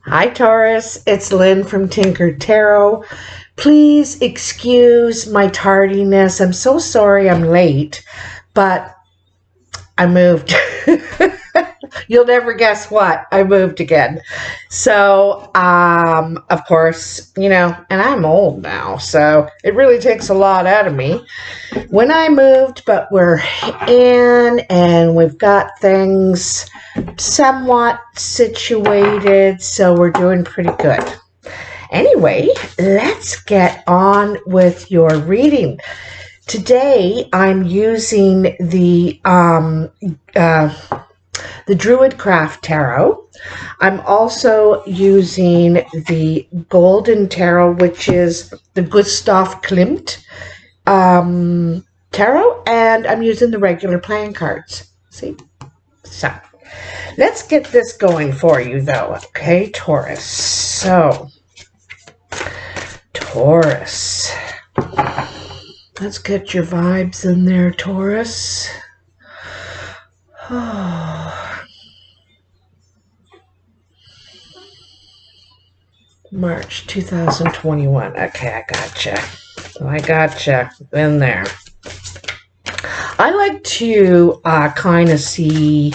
Hi Taurus, it's Lynn from Tinker Tarot. Please excuse my tardiness. I'm so sorry I'm late, but I moved. You'll never guess what. I moved again. So, of course, and I'm old now, so it really takes a lot out of me when I moved, but we're in and we've got things somewhat situated, so we're doing pretty good. Anyway, let's get on with your reading. Today, I'm using the Druidcraft Tarot. I'm also using the Golden Tarot, which is the Gustav Klimt Tarot, and I'm using the regular playing cards. See? So, let's get this going for you, though. Okay, Taurus. So, Taurus. Let's get your vibes in there, Taurus. March 2021. Okay, I gotcha. In there. I like to kind of see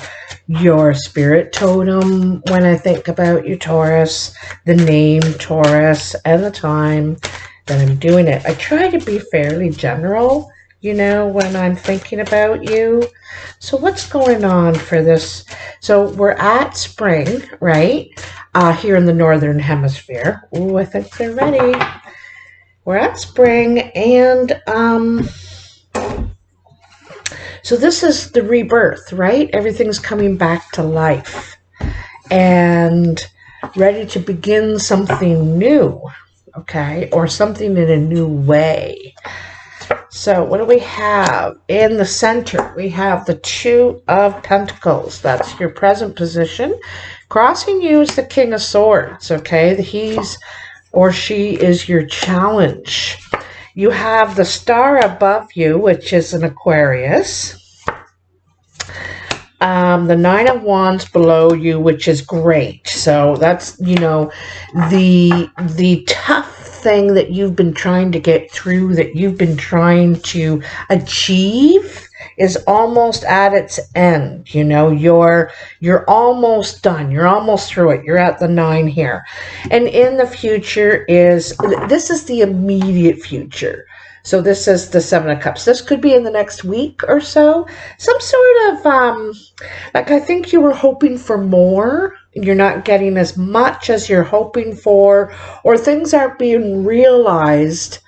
your spirit totem when I think about you, Taurus, the name Taurus, and the time that I'm doing it. I try to be fairly general, when I'm thinking about you. So what's going on for this? So we're at spring, right? Here in the Northern Hemisphere. Ooh, I think they're ready. We're at spring, and so this is the rebirth, right? Everything's coming back to life and ready to begin something new, okay? Or something in a new way. So what do we have? In the center, we have the Two of Pentacles. That's your present position. Crossing you is the King of Swords, okay? He's or she is your challenge. You have the Star above you, which is an Aquarius. The Nine of Wands below you, which is great. So that's, the tough thing that you've been trying to get through, that you've been trying to achieve, is almost at its end. You're almost done. You're almost through it. You're at the 9 here. And in the future this is the immediate future. So this is the 7 of Cups. This could be in the next week or so. Some sort of, I think you were hoping for more. You're not getting as much as you're hoping for, or things aren't being realized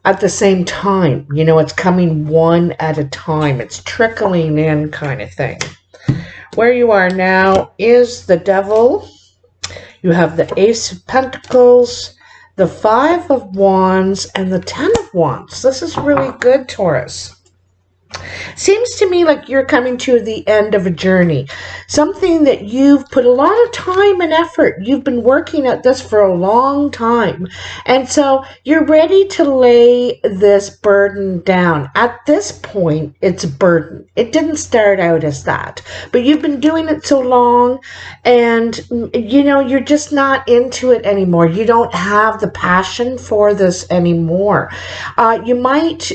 at the same time. It's coming one at a time. It's trickling in kind of thing. Where you are now is the Devil. You have the Ace of Pentacles, the 5 of Wands, and the 10 of Wands. This is really good, Taurus. Seems to me like you're coming to the end of a journey. Something that you've put a lot of time and effort. You've been working at this for a long time. And so you're ready to lay this burden down. At this point, it's a burden. It didn't start out as that. But you've been doing it so long, and, you're just not into it anymore. You don't have the passion for this anymore. You might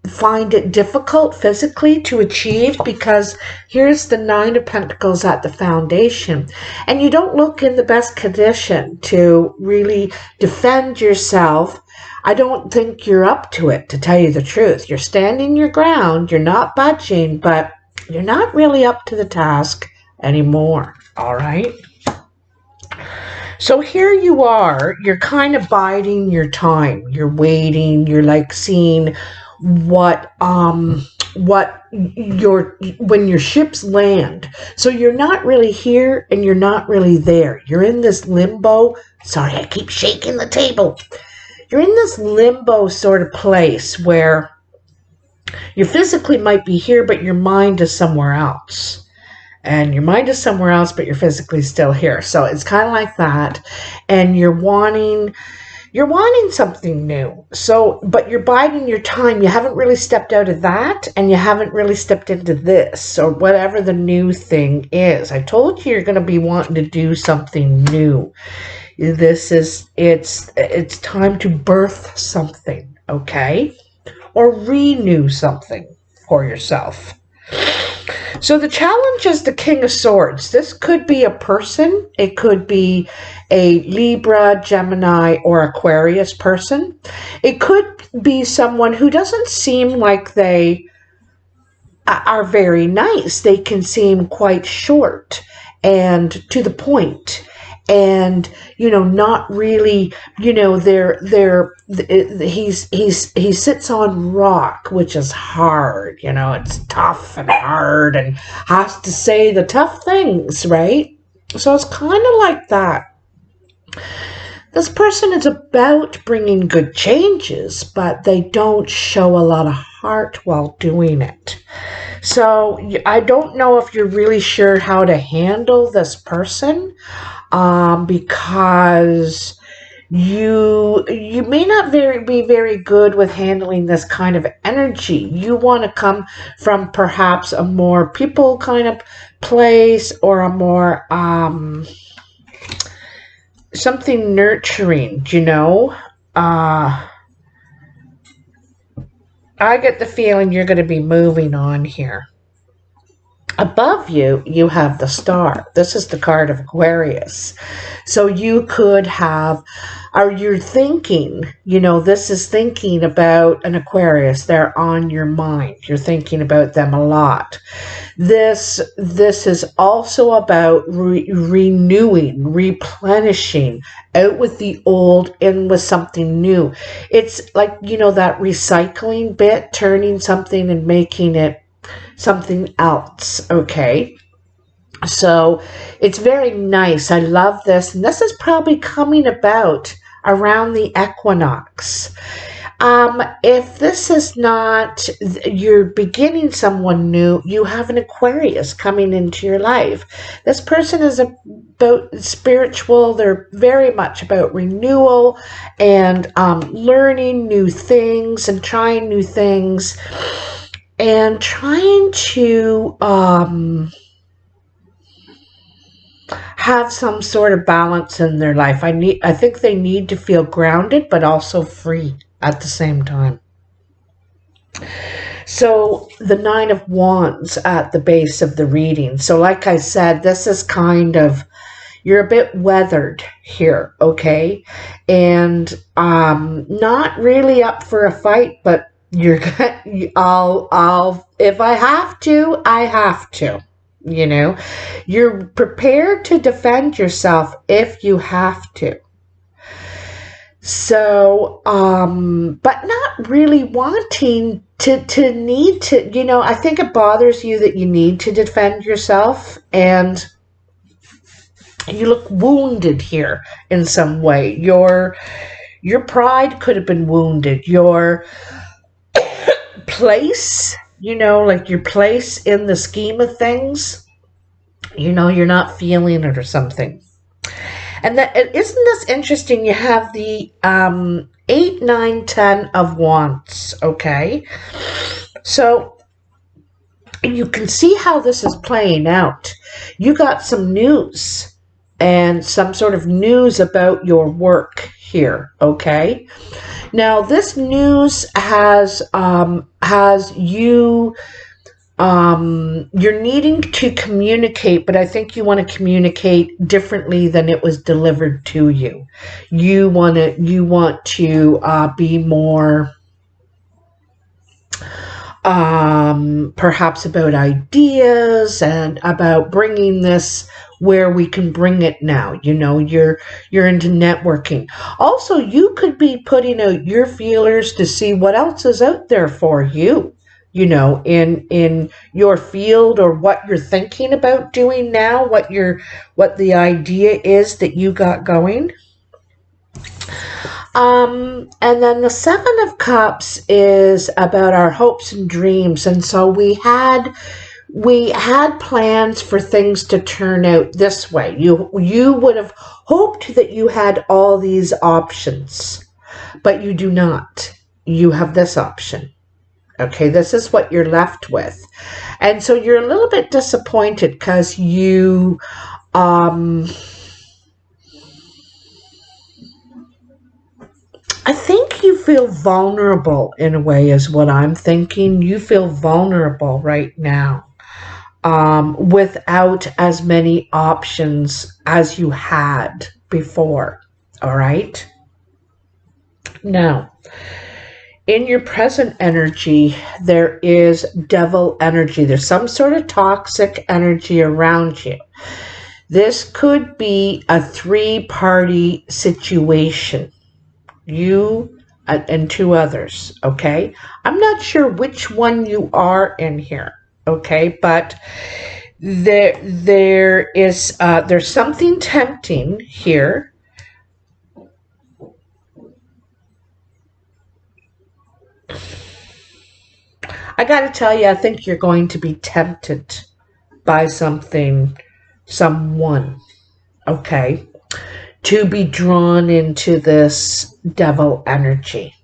find it difficult physically to achieve, because here's the 9 of Pentacles at the foundation, and you don't look in the best condition to really defend yourself. I don't think you're up to it, to tell you the truth. You're standing your ground, you're not budging, but you're not really up to the task anymore. All right? So here you are, you're kind of biding your time. You're waiting, you're like seeing when your ships land. So you're not really here and you're not really there. You're in this limbo. Sorry, I keep shaking the table. You're in this limbo sort of place where you physically might be here, but your mind is somewhere else. And your mind is somewhere else, but you're physically still here. So it's kind of like that. And you're wanting you're wanting something new. So, but you're biding your time. You haven't really stepped out of that, and you haven't really stepped into this, or whatever the new thing is. I told you you're going to be wanting to do something new. It's time to birth something, okay? Or renew something for yourself. So the challenge is the King of Swords. This could be a person. It could be a Libra, Gemini, or Aquarius person. It could be someone who doesn't seem like they are very nice. They can seem quite short and to the point. And, you know, not really, you know, he sits on rock, which is hard, you know, it's tough and hard and has to say the tough things, right? So it's kind of like that. This person is about bringing good changes, but they don't show a lot of heart while doing it. So I don't know if you're really sure how to handle this person, because you may not be very good with handling this kind of energy. You want to come from perhaps a more people kind of place, or a more something nurturing, you know. I get the feeling you're going to be moving on here. Above you, you have the Star. This is the card of Aquarius. So you could have, or you're thinking, you know, this is thinking about an Aquarius. They're on your mind. You're thinking about them a lot. This is also about renewing, replenishing, out with the old, in with something new. It's like, you know, that recycling bit, turning something and making it something else, okay? So it's very nice. I love this. And this is probably coming about around the equinox. If this is not, you're beginning someone new, you have an Aquarius coming into your life. This person is about spiritual. They're very much about renewal and learning new things and trying new things. And trying to have some sort of balance in their life. I think they need to feel grounded, but also free at the same time. So the Nine of Wands at the base of the reading. So like I said, this is kind of, you're a bit weathered here, okay? And not really up for a fight, but I'll if I have to, I have to, you know. You're prepared to defend yourself if you have to. So, but not really wanting to need to, you know, I think it bothers you that you need to defend yourself, and you look wounded here in some way. Your pride could have been wounded. Your place, you know, like your place in the scheme of things, you know, you're not feeling it or something. And that, isn't this interesting? You have the 8, 9, 10 of Wands, okay? So you can see how this is playing out. You got some news and some sort of news about your work here, okay? Now, this news has you, you're needing to communicate, but I think you want to communicate differently than it was delivered to you. You want to be more, perhaps about ideas and about bringing this where we can bring it now. You know, you're into networking. Also, you could be putting out your feelers to see what else is out there for you, you know, in your field, or what you're thinking about doing now, what the idea is that you got going. And then the Seven of Cups is about our hopes and dreams. And so we had we had plans for things to turn out this way. You would have hoped that you had all these options, but you do not. You have this option. Okay, this is what you're left with. And so you're a little bit disappointed because you I think you feel vulnerable in a way is what I'm thinking. You feel vulnerable right now. Without as many options as you had before. All right. Now, in your present energy, there is devil energy. There's some sort of toxic energy around you. This could be a three-party situation. You and two others, okay? I'm not sure which one you are in here, okay? But there's something tempting here. I got to tell you, I think you're going to be tempted by someone, okay, to be drawn into this devil energy.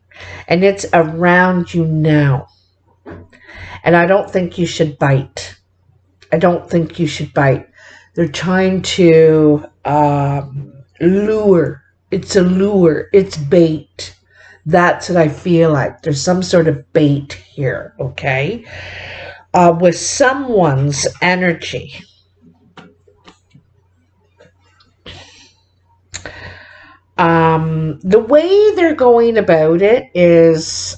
And it's around you now. And I don't think you should bite. I don't think you should bite. They're trying to lure. It's a lure. It's bait. That's what I feel like. There's some sort of bait here, okay? With someone's energy. The way they're going about it is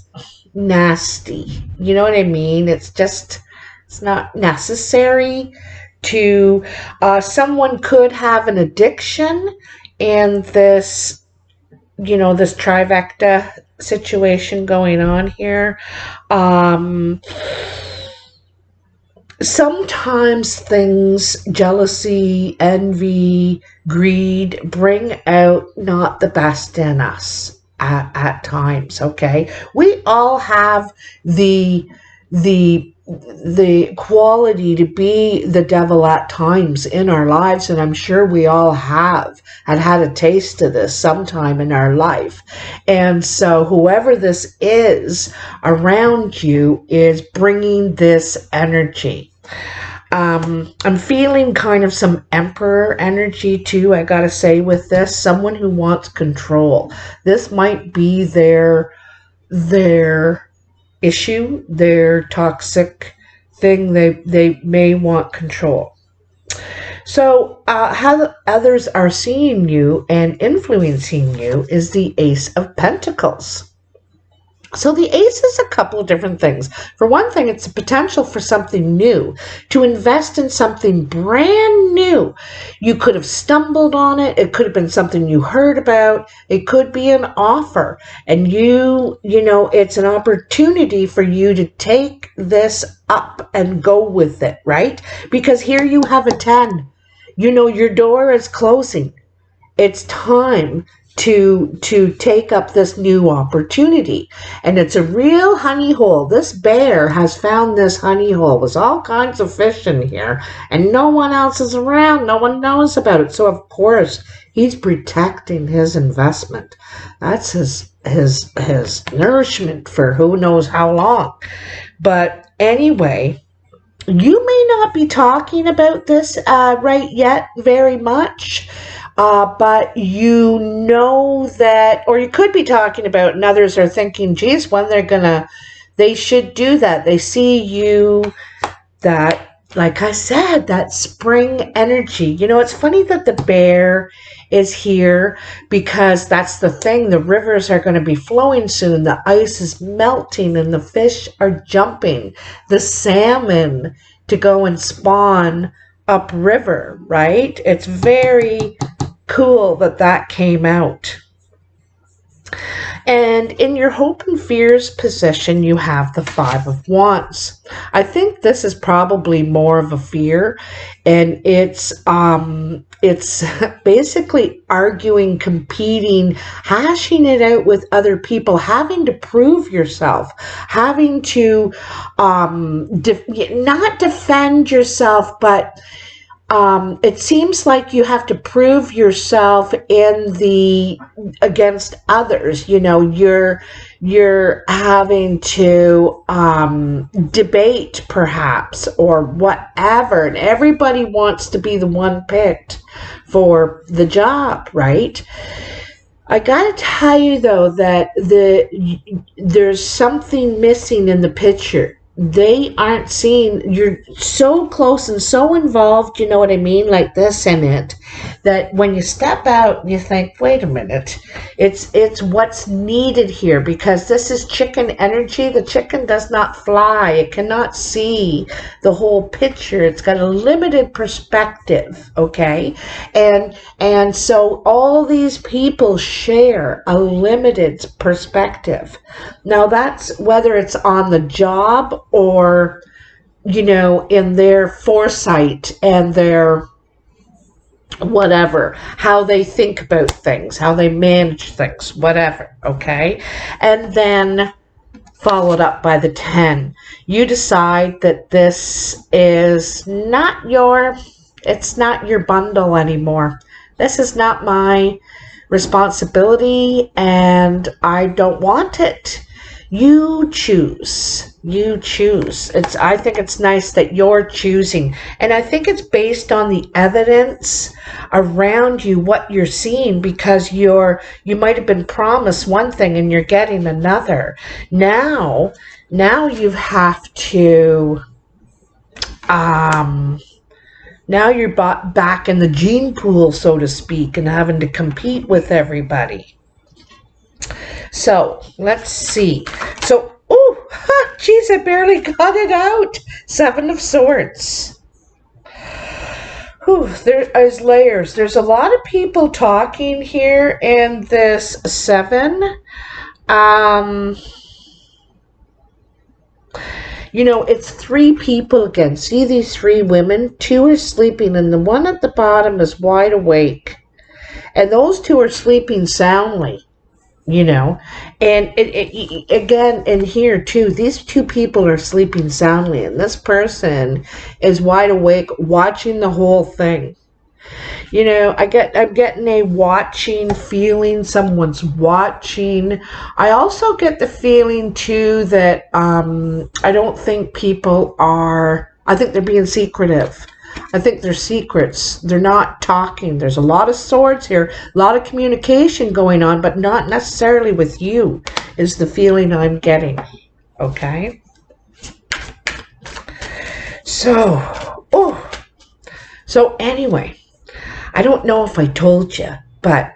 nasty. You know what I mean? It's not necessary to, someone could have an addiction and this, this trifecta situation going on here. Sometimes things, jealousy, envy, greed, bring out not the best in us at times, okay? We all have the quality to be the devil at times in our lives, and I'm sure we all have had a taste of this sometime in our life. And so whoever this is around you is bringing this energy. I'm feeling kind of some emperor energy too, I gotta say, with this. Someone who wants control. This might be their issue, their toxic thing. They may want control. So how others are seeing you and influencing you is the Ace of Pentacles. So the ace is a couple of different things. For one thing, it's a potential for something new, to invest in something brand new. You could have stumbled on it. It could have been something you heard about. It could be an offer. And it's an opportunity for you to take this up and go with it, right? Because here you have a 10. Your door is closing. It's time to take up this new opportunity. And it's a real honey hole. This bear has found this honey hole. There's all kinds of fish in here, and no one else is around. No one knows about it. So of course he's protecting his investment. That's his nourishment for who knows how long. But anyway, you may not be talking about this right yet very much. But you know that, or you could be talking about, and others are thinking, geez, when they should do that. They see you, that, like I said, that spring energy. It's funny that the bear is here, because that's the thing. The rivers are going to be flowing soon. The ice is melting and the fish are jumping. The salmon to go and spawn upriver, right? It's very cool that came out. And in your hope and fears position, you have the Five of Wands. I think this is probably more of a fear, and it's basically arguing, competing, hashing it out with other people, having to prove yourself, having to not defend yourself, but it seems like you have to prove yourself against others. You know, you're having to debate perhaps or whatever, and everybody wants to be the one picked for the job, right? I gotta tell you though that there's something missing in the picture. They aren't seeing, you're so close and so involved, you know what I mean, like this in it, that when you step out and you think, wait a minute, it's what's needed here, because this is chicken energy. The chicken does not fly. It cannot see the whole picture. It's got a limited perspective, okay? And so all these people share a limited perspective. Now that's whether it's on the job or, you know, in their foresight and their whatever, how they think about things, how they manage things, whatever, okay? And then followed up by the 10. You decide that this is not it's not your bundle anymore. This is not my responsibility and I don't want it. You choose. You choose. I think it's nice that you're choosing. And I think it's based on the evidence around you, what you're seeing, because you might have been promised one thing and you're getting another. Now you have to now you're back in the gene pool, so to speak, and having to compete with everybody. So, let's see. So, oh, geez, I barely got it out. 7 of Swords. Whew, there is layers. There's a lot of people talking here in this 7. You know, it's 3 people again. See these 3 women? 2 are sleeping, and the one at the bottom is wide awake. And those 2 are sleeping soundly, you know. And again, in here too, these 2 people are sleeping soundly, and this person is wide awake watching the whole thing. You know, I'm getting a watching feeling. Someone's watching. I also get the feeling too that I don't think people are, I think they're being secretive. I think they're secrets. They're not talking. There's a lot of swords here, a lot of communication going on, but not necessarily with you, is the feeling I'm getting. Okay? So anyway, I don't know if I told you, but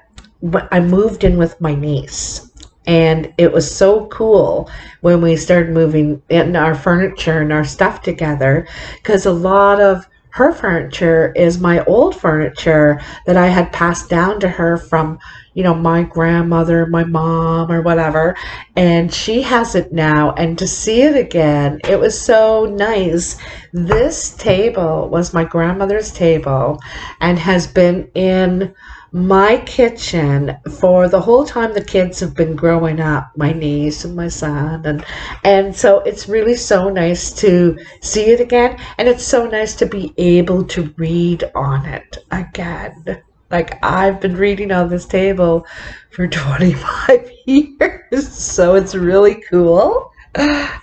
I moved in with my niece, and it was so cool when we started moving in our furniture and our stuff together, because a lot of her furniture is my old furniture that I had passed down to her from, you know, my grandmother, my mom, or whatever, and she has it now, and to see it again, it was so nice. This table was my grandmother's table and has been in my kitchen for the whole time the kids have been growing up, my niece and my son, and so it's really so nice to see it again, and it's so nice to be able to read on it again. Like, I've been reading on this table for 25 years, so it's really cool.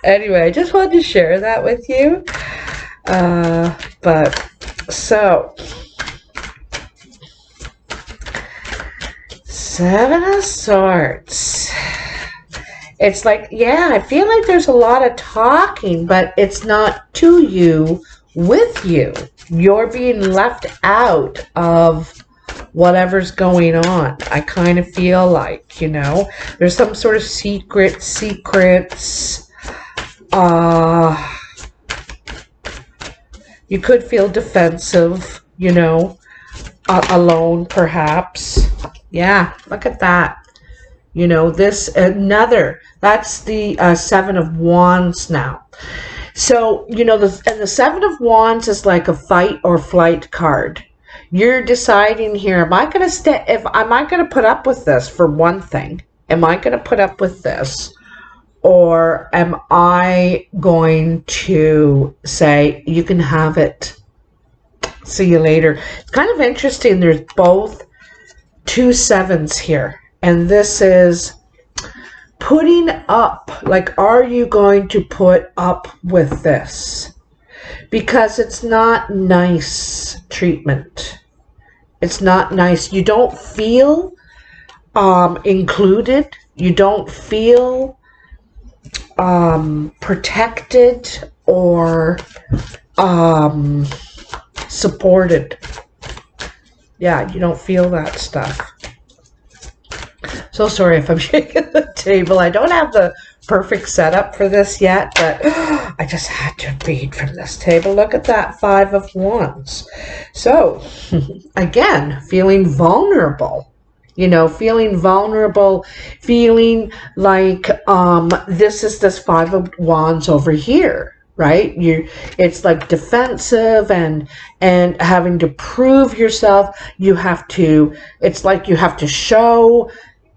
Anyway, I just wanted to share that with you. So 7 of Swords. It's like, yeah, I feel like there's a lot of talking, but it's not to you, with you. You're being left out of whatever's going on. I kind of feel like, you know, there's some sort of secrets. You could feel defensive, you know, alone perhaps. Yeah, look at that. You know, this, another, that's the Seven of Wands now. So, you know, and the Seven of Wands is like a fight or flight card. You're deciding here, am I going to am I going to put up with this, for one thing? Am I going to put up with this? Or am I going to say, you can have it, see you later? It's kind of interesting. There's both two sevens here. And this is putting up. Like, are you going to put up with this? Because it's not nice treatment. It's not nice. You don't feel included. You don't feel protected or supported. Yeah, you don't feel that stuff. So sorry if I'm shaking the table. I don't have the perfect setup for this yet, but I just had to read from this table. Look at that Five of Wands. So, again, feeling vulnerable. You know, feeling vulnerable, feeling like this is this Five of Wands over here, right? It's like defensive and having to prove yourself. You have to, it's like you have to show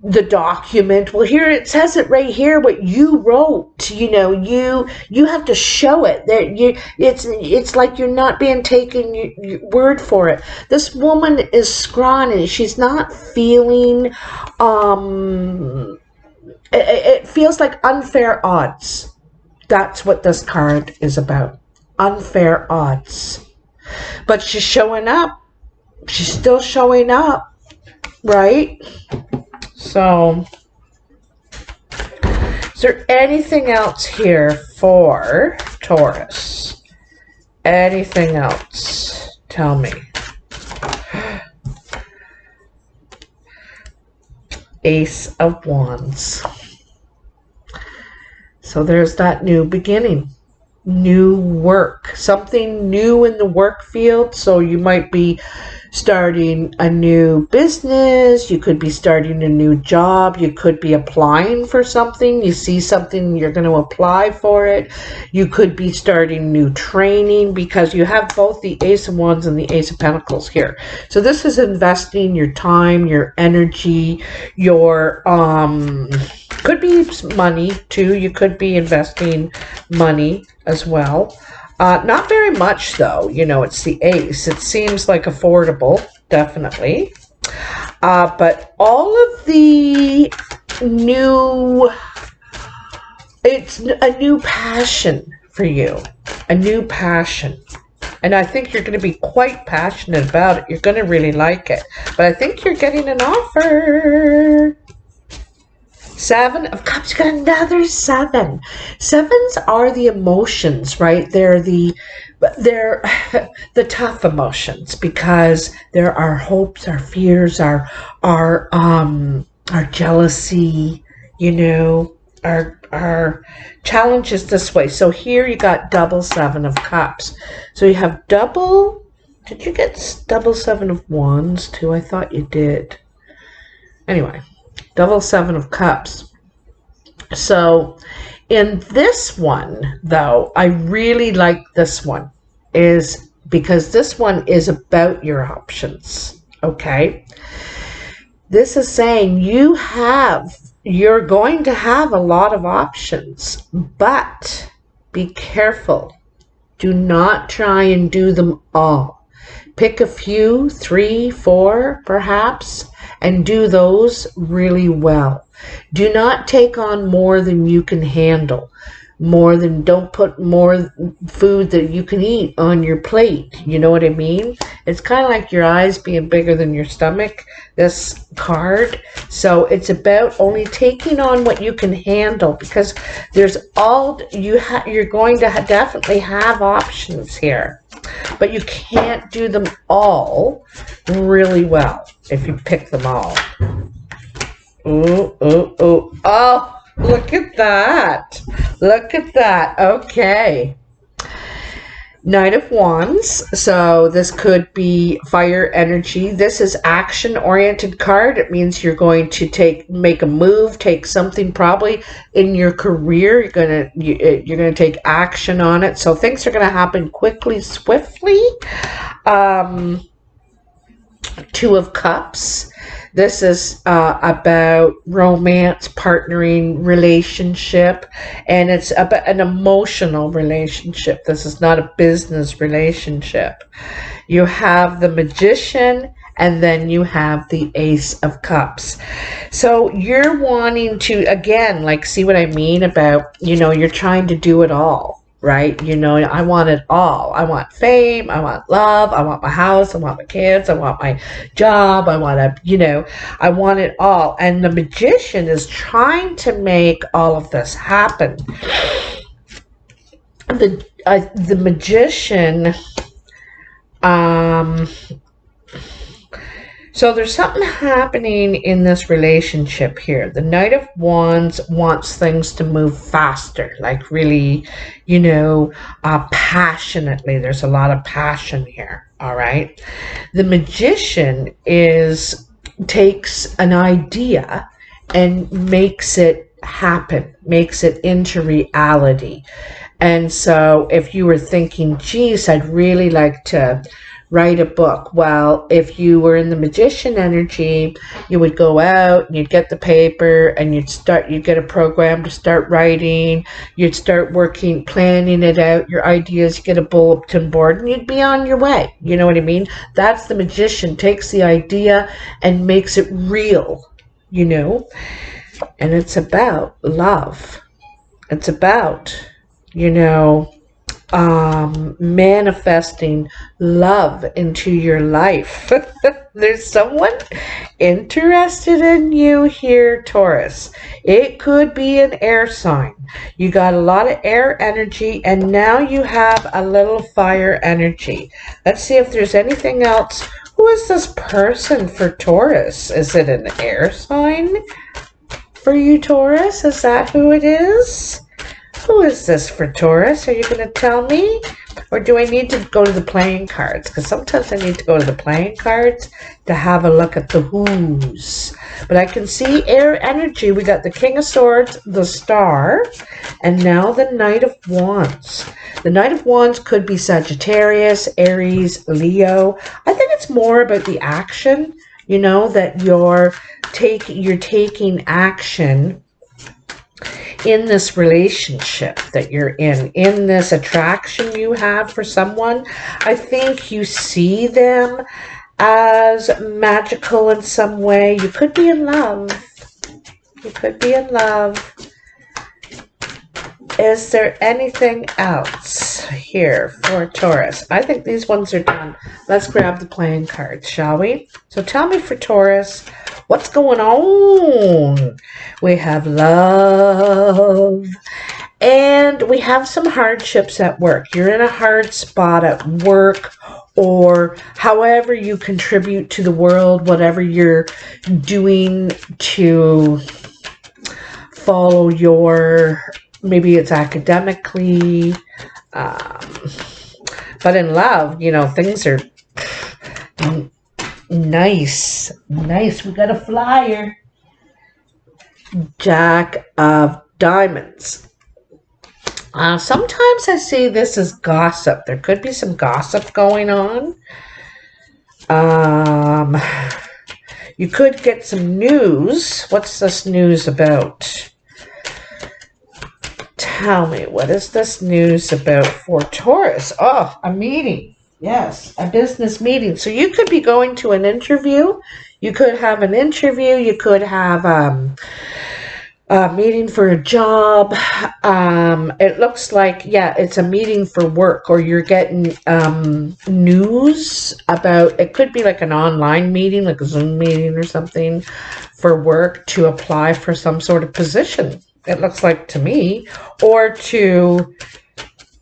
the document. Well, here it says it right here, what you wrote. You know, you have to show it. It's like you're not being taken your word for it. This woman is scrawny. She's not feeling. It feels like unfair odds. That's what this card is about. Unfair odds. But she's showing up. She's still showing up, right? So, is there anything else here for Taurus? Anything else? Tell me. Ace of Wands. So there's that new beginning. New work. Something new in the work field. So you might be starting a new business, you could be starting a new job, you could be applying for something, you see something, you're going to apply for it, you could be starting new training, because you have both the Ace of Wands and the Ace of Pentacles here. So this is investing your time, your energy, your could be money too. You could be investing money as well. Not very much, though. You know, it's the Ace. It seems like affordable, definitely. But all of the new... It's a new passion for you. A new passion. And I think you're going to be quite passionate about it. You're going to really like it. But I think you're getting an offer. Seven of Cups, you got another seven. Sevens are the emotions, right? They're the tough emotions, because there are hopes, our fears, our jealousy, you know, our challenges this way. So here you got double Seven of Cups. So you have double. Did you get double Seven of Wands too? I thought you did. Anyway. Double Seven of Cups. So in this one, though, I really like this one, is because this one is about your options. Okay. This is saying you're going to have a lot of options, but be careful. Do not try and do them all. Pick a few, 3, 4, perhaps, and do those really well. Do not take on more than you can handle. Don't put more food that you can eat on your plate. You know what I mean? It's kind of like your eyes being bigger than your stomach, this card. So it's about only taking on what you can handle, because there's you're going to definitely have options here, but you can't do them all really well if you pick them all. Ooh, ooh, ooh. Oh, look at that. Look at that. Okay. Knight of Wands, so this could be fire energy. This is action-oriented card. It means you're going to make a move, take something probably in your career. You're gonna take action on it. So things are gonna happen quickly, swiftly. Two of Cups. This is about romance, partnering, relationship, and it's about an emotional relationship. This is not a business relationship. You have the Magician, and then you have the Ace of Cups. So you're wanting to, again, like, see what I mean about, you're trying to do it all. Right? I want it all. I want fame. I want love. I want my house. I want my kids. I want my job. I want I want it all. And the Magician is trying to make all of this happen. The Magician, so there's something happening in this relationship here. The Knight of Wands wants things to move faster, like really, passionately. There's a lot of passion here, all right? The Magician takes an idea and makes it happen, makes it into reality. And so if you were thinking, geez, I'd really like to write a book. Well, if you were in the Magician energy, you would go out and you'd get the paper and you'd get a program to start writing. You'd start working, planning it out, your ideas, get a bulletin board, and you'd be on your way. You know what I mean? That's the Magician, takes the idea and makes it real, and it's about love. It's about, manifesting love into your life. There's someone interested in you here, Taurus. It could be an air sign. You got a lot of air energy, and now you have a little fire energy. Let's see if there's anything else. Who is this person for Taurus? Is it an air sign for you, Taurus? Is that who it is? Who is this for Taurus? Are you going to tell me? Or do I need to go to the playing cards? Because sometimes I need to go to the playing cards to have a look at the who's. But I can see air energy. We got the King of Swords, the Star, and now the Knight of Wands. The Knight of Wands could be Sagittarius, Aries, Leo. I think it's more about the action, that you're taking action in this relationship that you're in this attraction you have for someone. I think you see them as magical in some way. You could be in love. You could be in love. Is there anything else here for Taurus? I think these ones are done. Let's grab the playing cards, shall we? So tell me for Taurus, what's going on? We have love, and we have some hardships at work. You're in a hard spot at work, or however you contribute to the world, whatever you're doing to follow your, maybe it's academically, but in love, things are nice. We got a flyer. Jack of Diamonds. Sometimes I see this as gossip. There could be some gossip going on. You could get some news. What's this news about? Tell me, what is this news about for Taurus? Oh, a meeting. Yes, a business meeting. So you could be going to an interview. You could have an interview. You could have a meeting for a job. It looks like, yeah, it's a meeting for work, or you're getting news about, it could be like an online meeting, like a Zoom meeting or something for work to apply for some sort of position. It looks like to me, or to,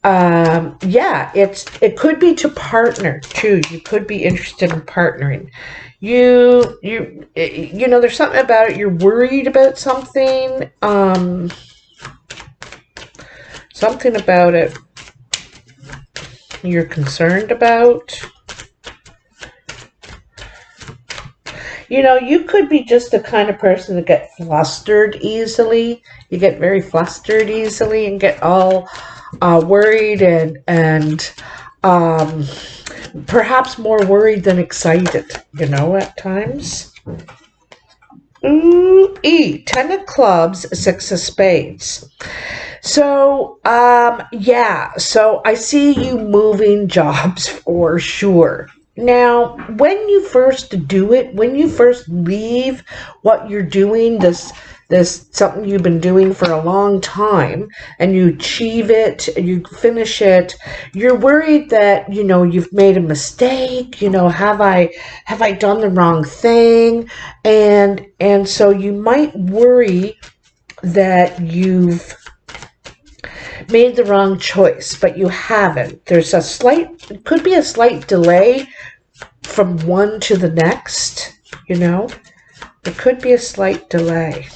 it could be to partner too. You could be interested in partnering. You know, there's something about it. You're worried about something. Something about it. you're concerned about. You know, you could be just the kind of person that get flustered easily. You get very flustered easily and get all worried and perhaps more worried than excited, you know, at times. Ooh, Ten of Clubs, Six of Spades. So, yeah, so I see you moving jobs for sure. Now, when you first do it, when you first leave what you're doing, this something you've been doing for a long time, and you achieve it, you finish it, you're worried that, you know, you've made a mistake, you know, have I done the wrong thing? And so you might worry that you've made the wrong choice, but you haven't. There's a slight, it could be a slight delay from one to the next, you know. There could be a slight delay.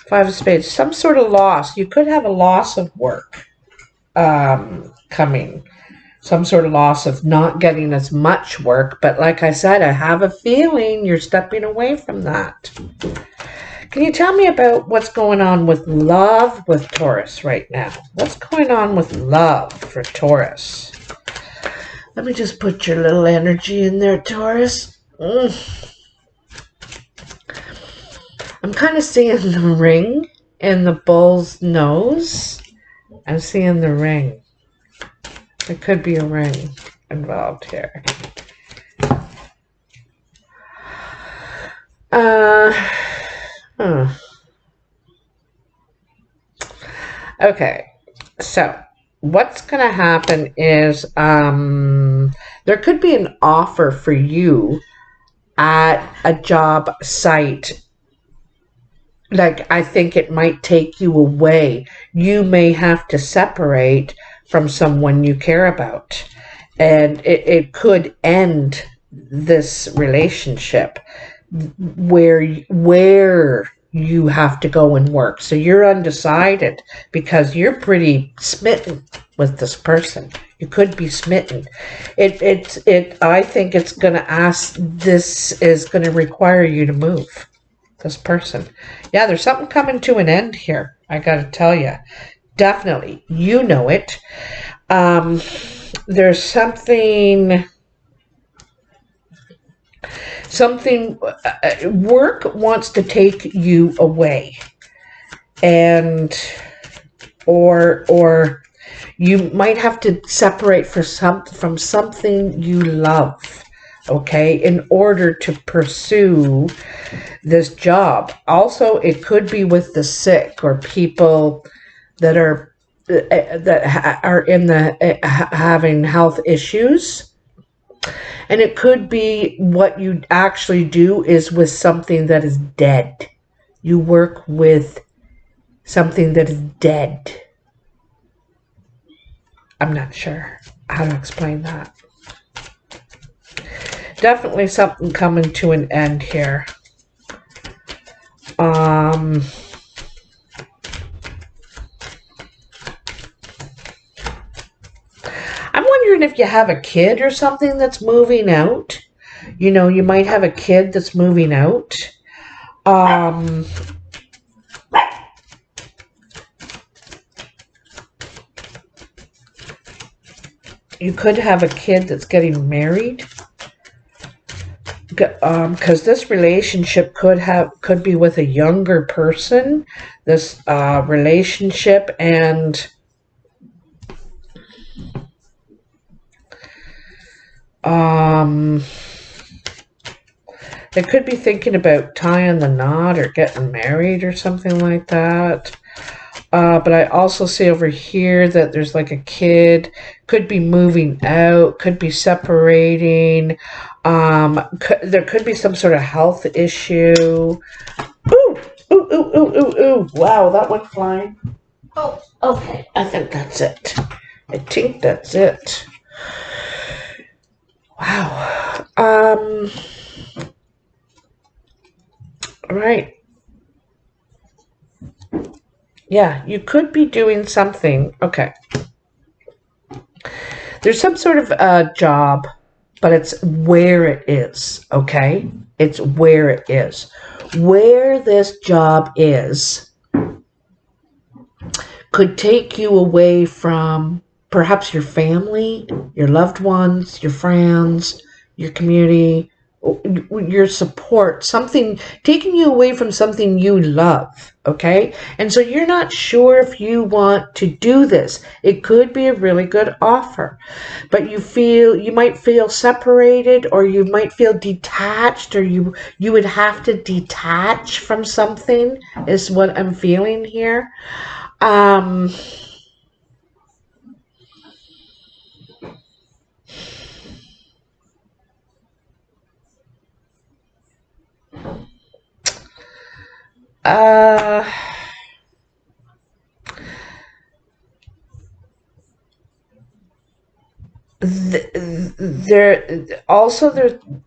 Five of Spades, some sort of loss. You could have a loss of work coming. Some sort of loss of not getting as much work. But like I said, I have a feeling you're stepping away from that. Can you tell me about what's going on with love with Taurus right now? What's going on with love for Taurus? Let me just put your little energy in there, Taurus. I'm kind of seeing the ring in the bull's nose. I'm seeing the ring. There could be a ring involved here. Okay, so what's going to happen is there could be an offer for you at a job site. Like, I think it might take you away. You may have to separate from someone you care about. And it could end this relationship where you have to go and work. So you're undecided because you're pretty smitten with this person. You could be smitten. I think it's going to ask, this is going to require you to move. This person. Yeah, there's something coming to an end here. I got to tell you. Definitely. You know it. There's something work wants to take you away, and or you might have to separate from something you love, okay, in order to pursue this job. Also, it could be with the sick or people that are in the having health issues. And it could be what you actually do is with something that is dead. You work with something that is dead. I'm not sure how to explain that. Definitely something coming to an end here. I'm wondering if you have a kid or something that's moving out. You know, you might have a kid that's moving out. You could have a kid that's getting married. Because this relationship could be with a younger person. This relationship, and they could be thinking about tying the knot or getting married or something like that. But I also see over here that there's like a kid, could be moving out, could be separating. There could be some sort of health issue. Ooh, ooh, ooh, ooh, ooh, ooh. Wow, that went flying. Oh, okay. I think that's it. I think that's it. Wow. All right. Yeah, you could be doing something. Okay. There's some sort of job, but it's where it is, okay? It's where it is. Where this job is could take you away from perhaps your family, your loved ones, your friends, your community, your support, something taking you away from something you love, okay? And so you're not sure if you want to do this. It could be a really good offer, but you might feel separated, or you might feel detached, or you would have to detach from something, is what I'm feeling here. Um, uh, there,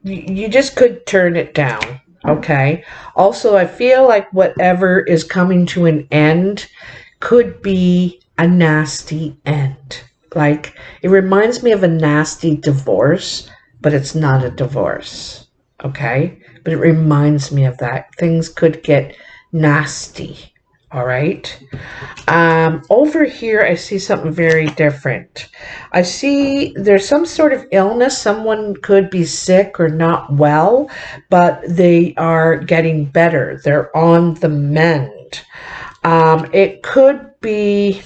you just could turn it down, okay? Also, I feel like whatever is coming to an end could be a nasty end. Like, it reminds me of a nasty divorce, but it's not a divorce, okay? But it reminds me of that. Things could get nasty, all right? Over here, I see something very different. I see there's some sort of illness. Someone could be sick or not well, but they are getting better. They're on the mend. It could be...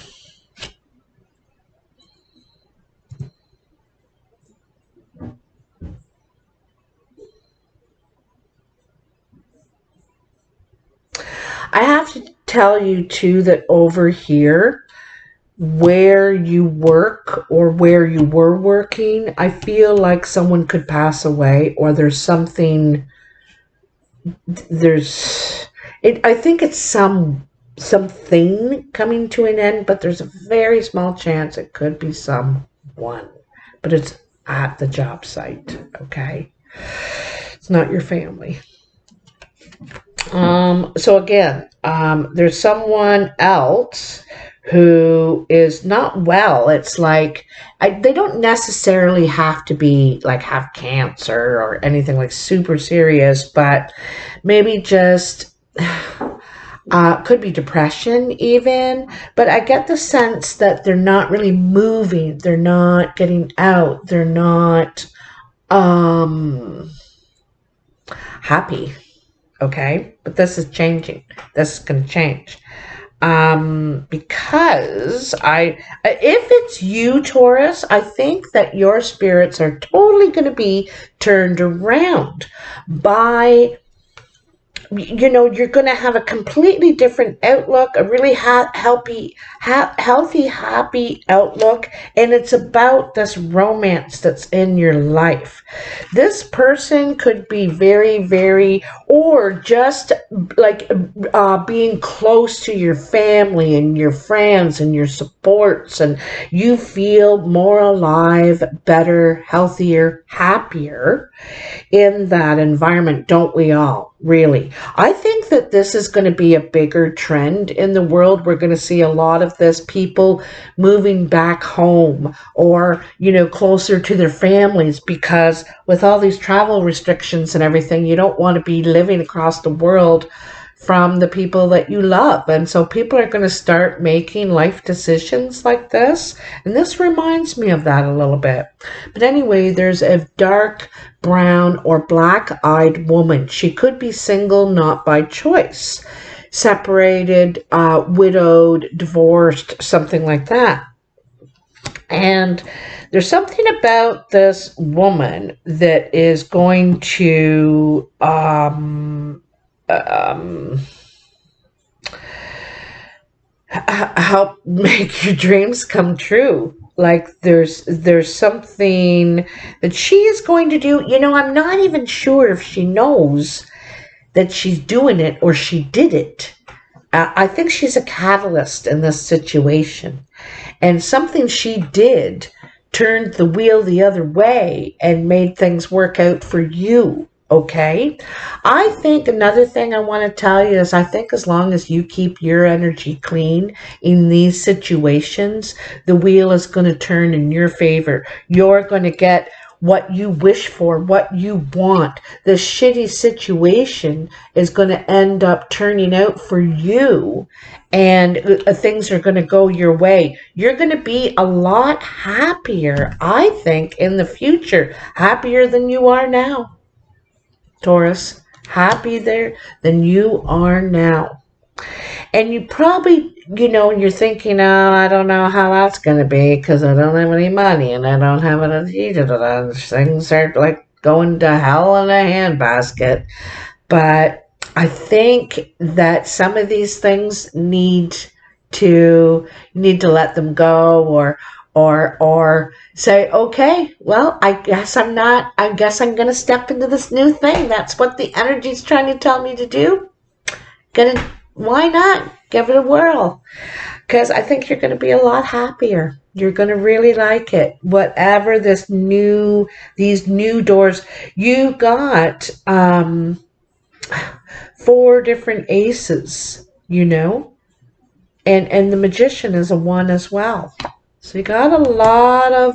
I have to tell you, too, that over here, where you work or where you were working, I feel like someone could pass away, or there's something... there's I think it's something coming to an end, but there's a very small chance it could be someone, but it's at the job site, okay? It's not your family. So again, there's someone else who is not well. It's like, they don't necessarily have to be like have cancer or anything like super serious, but maybe just could be depression even. But I get the sense that they're not really moving. They're not getting out. They're not happy. Okay, but this is changing. This is going to change. Because if it's you, Taurus, I think that your spirits are totally going to be turned around by, you're going to have a completely different outlook, a really healthy, happy outlook, and it's about this romance that's in your life. This person could be very, very, or just like being close to your family and your friends and your supports, and you feel more alive, better, healthier, happier in that environment, don't we all? Really. I think that this is going to be a bigger trend in the world. We're going to see a lot of this, people moving back home, or, closer to their families, because with all these travel restrictions and everything, you don't want to be living across the world from the people that you love. And so people are going to start making life decisions like this. And this reminds me of that a little bit. But anyway, there's a dark brown or black-eyed woman. She could be single, not by choice. Separated, widowed, divorced, something like that. And there's something about this woman that is going to help make your dreams come true. Like there's something that she is going to do. I'm not even sure if she knows that she's doing it or she did it. I think she's a catalyst in this situation, and something she did turned the wheel the other way and made things work out for you. Okay? I think another thing I want to tell you is I think as long as you keep your energy clean in these situations, the wheel is going to turn in your favor. You're going to get what you wish for, what you want. The shitty situation is going to end up turning out for you, and things are going to go your way. You're going to be a lot happier, I think, in the future, happier than you are now, Taurus. Happy there than you are now. And you probably, you're thinking, oh, I don't know how that's going to be because I don't have any money and I don't have any, things are like going to hell in a handbasket. But I think that some of these things you need to let them go, or say, okay, well, I guess I'm going to step into this new thing. That's what the energy's trying to tell me to do. Why not give it a whirl? Because I think you're going to be a lot happier. You're going to really like it. Whatever these new doors, you got 4 different aces, and the magician is a 1 as well. So you got a lot of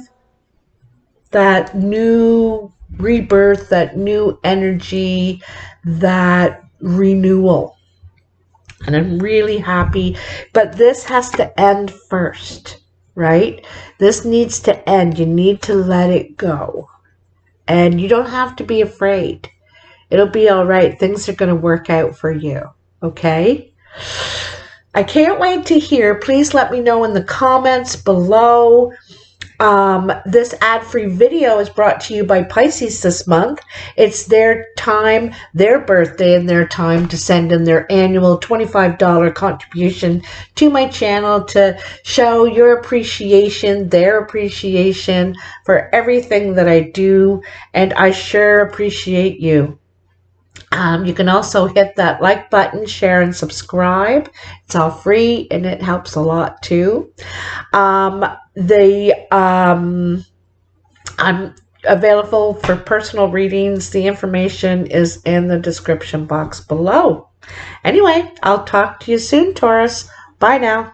that new rebirth, that new energy, that renewal. And I'm really happy, but this has to end first, right? This needs to end. You need to let it go. And you don't have to be afraid. It'll be all right. Things are going to work out for you, okay? I can't wait to hear. Please let me know in the comments below. This ad-free video is brought to you by Pisces this month. It's their time, their birthday, and their time to send in their annual $25 contribution to my channel to show your appreciation, their appreciation for everything that I do, and I sure appreciate you. You can also hit that like button, share, and subscribe. It's all free, and it helps a lot too. I'm available for personal readings. The information is in the description box below. Anyway, I'll talk to you soon, Taurus. Bye now.